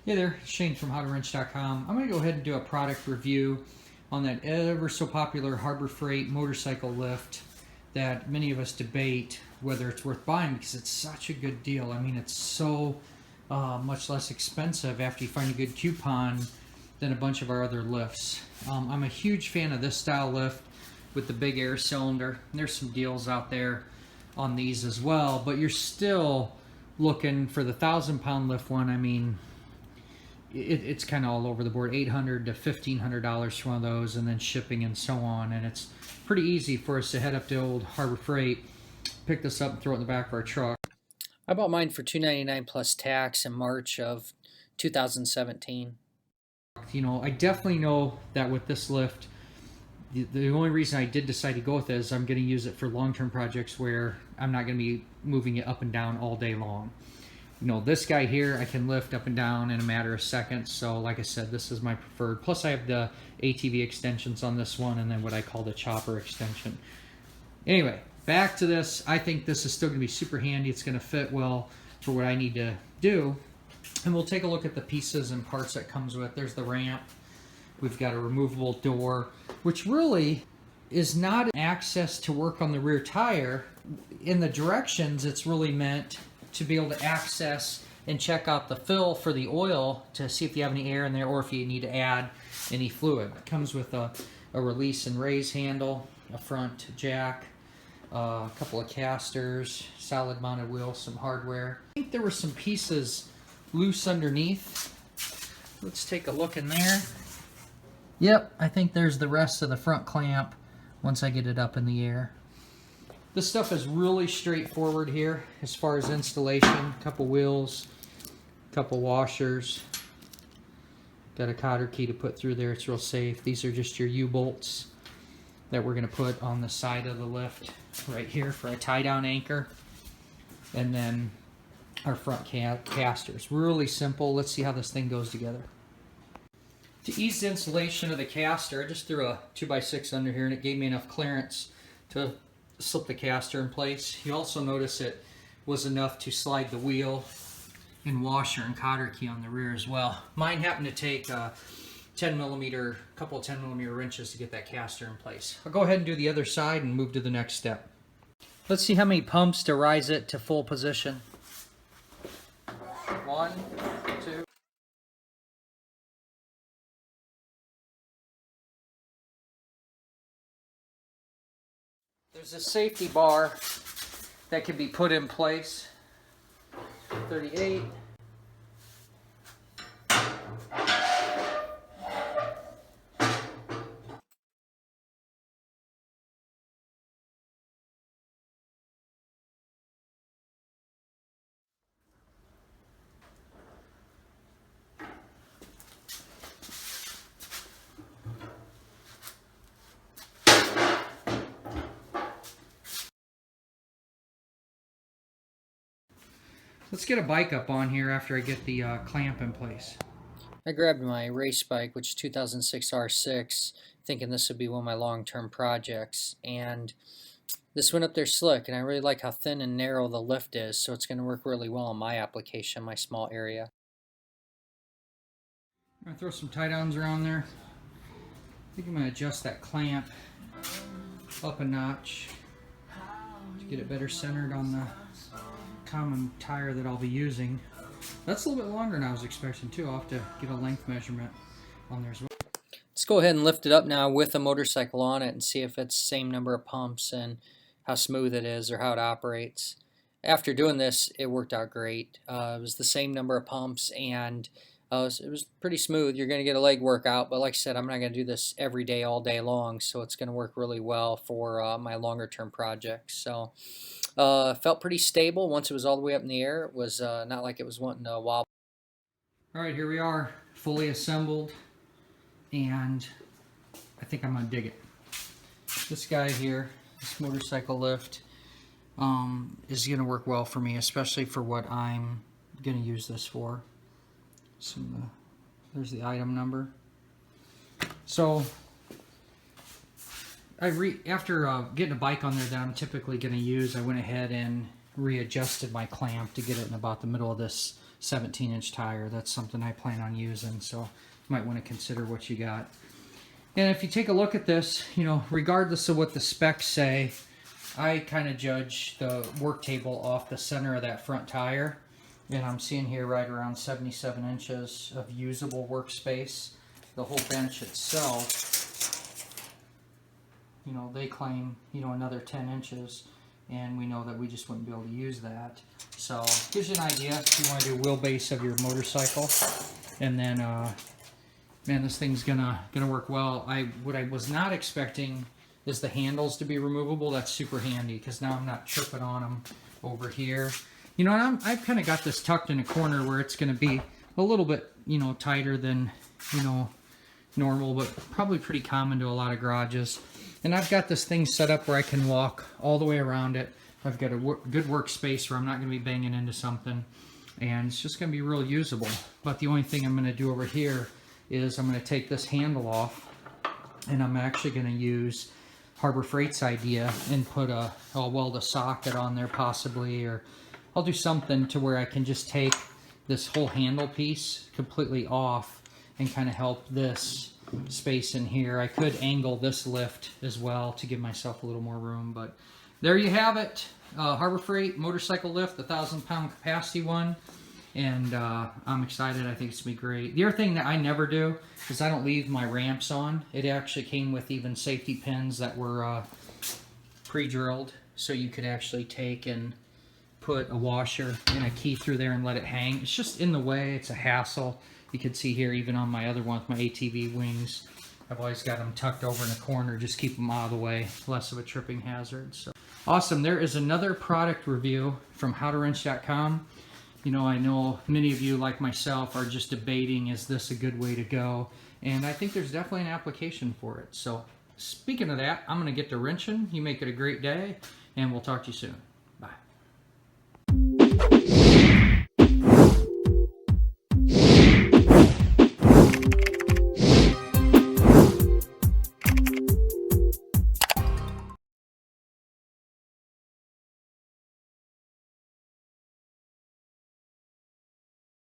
Hey there, Shane from HowToWrench.com. I'm going to go ahead and do a product review on that ever so popular Harbor Freight motorcycle lift that many of us debate whether it's worth buying because it's such a good deal. I mean, it's so much less expensive after you find a good coupon than a bunch of our other lifts. I'm a huge fan of this style lift with the big air cylinder. There's some deals out there on these as well, but you're still looking for the 1,000-pound lift one. I mean, it's kind of all over the board, $800 to $1,500 for one of those, and then shipping and so on. And it's pretty easy for us to head up to old Harbor Freight, pick this up and throw it in the back of our truck. I bought mine for $299 plus tax in March of 2017. You know, I definitely know that with this lift, the only reason I did decide to go with it is I'm going to use it for long-term projects where I'm not going to be moving it up and down all day long. You know, this guy here I can lift up and down in a matter of seconds, so like I said, this is my preferred. Plus I have the ATV extensions on this one and then what I call the chopper extension. Anyway, back to this. I think this is still going to be super handy. It's going to fit well for what I need to do. And we'll take a look at the pieces and parts that comes with. There's the ramp. We've got a removable door, which really is not access to work on the rear tire. In the directions, it's really meant to be able to access and check out the fill for the oil to see if you have any air in there or if you need to add any fluid. It comes with a release and raise handle, a front jack, a couple of casters, solid mounted wheel, some hardware. I think there were some pieces loose underneath. Let's take a look in there. Yep, I think there's the rest of the front clamp once I get it up in the air. This stuff is really straightforward here as far as installation. A couple wheels, a couple washers. Got a cotter key to put through there. It's real safe. These are just your U-bolts that we're going to put on the side of the lift right here for a tie-down anchor. And then our front casters. Really simple. Let's see how this thing goes together. To ease the installation of the caster, I just threw a 2x6 under here and it gave me enough clearance to slip the caster in place. You also notice it was enough to slide the wheel and washer and cotter key on the rear as well. Mine happened to take a couple of 10 millimeter wrenches to get that caster in place. I'll go ahead and do the other side and move to the next step. Let's see how many pumps to rise it to full position. 1, 2. There's a safety bar that can be put in place. 38. Let's get a bike up on here after I get the clamp in place. I grabbed my race bike, which is 2006 R6, thinking this would be one of my long-term projects. And this went up there slick, and I really like how thin and narrow the lift is, so it's going to work really well in my application, my small area. I'm going to throw some tie downs around there. I think I'm going to adjust that clamp up a notch to get it better centered on the common tire that I'll be using. That's a little bit longer than I was expecting too. I'll have to get a length measurement on there as well. Let's go ahead and lift it up now with a motorcycle on it and see if it's the same number of pumps and how smooth it is or how it operates. After doing this, it worked out great. It was the same number of pumps and it was pretty smooth. You're going to get a leg workout, but like I said, I'm not going to do this every day, all day long, so it's going to work really well for my longer term projects. So felt pretty stable once it was all the way up in the air. It was not like it was wanting to wobble. Alright, here we are, fully assembled, and I think I'm going to dig it. This guy here, this motorcycle lift, is going to work well for me, especially for what I'm going to use this for. There's the item number. So after getting a bike on there that I'm typically going to use, I went ahead and readjusted my clamp to get it in about the middle of this 17-inch tire. That's something I plan on using, so you might want to consider what you got. And if you take a look at this, you know, regardless of what the specs say, I kind of judge the work table off the center of that front tire. And I'm seeing here right around 77 inches of usable workspace. The whole bench itself, you know, they claim, you know, another 10 inches. And we know that we just wouldn't be able to use that. So gives you an idea if you want to do wheelbase of your motorcycle. And then, man, this thing's gonna work well. What I was not expecting is the handles to be removable. That's super handy because now I'm not tripping on them over here. You know, and I've kind of got this tucked in a corner where it's going to be a little bit, you know, tighter than, you know, normal, but probably pretty common to a lot of garages. And I've got this thing set up where I can walk all the way around it. I've got a good workspace where I'm not going to be banging into something, and it's just going to be real usable. But the only thing I'm going to do over here is I'm going to take this handle off, and I'm actually going to use Harbor Freight's idea and put I'll weld a socket on there possibly, or I'll do something to where I can just take this whole handle piece completely off and kind of help this space in here. I could angle this lift as well to give myself a little more room, but there you have it. Harbor Freight motorcycle lift, the 1,000-pound capacity one. And I'm excited. I think it's going to be great. The other thing that I never do is I don't leave my ramps on. It actually came with even safety pins that were pre-drilled, so you could actually take and put a washer and a key through there and let it hang. It's just in the way. It's a hassle. You can see here, even on my other one with my ATV wings, I've always got them tucked over in a corner. Just keep them out of the way. Less of a tripping hazard. So awesome. There is another product review from howtowrench.com. You know, I know many of you, like myself, are just debating, is this a good way to go? And I think there's definitely an application for it. So speaking of that, I'm going to get to wrenching. You make it a great day, and we'll talk to you soon.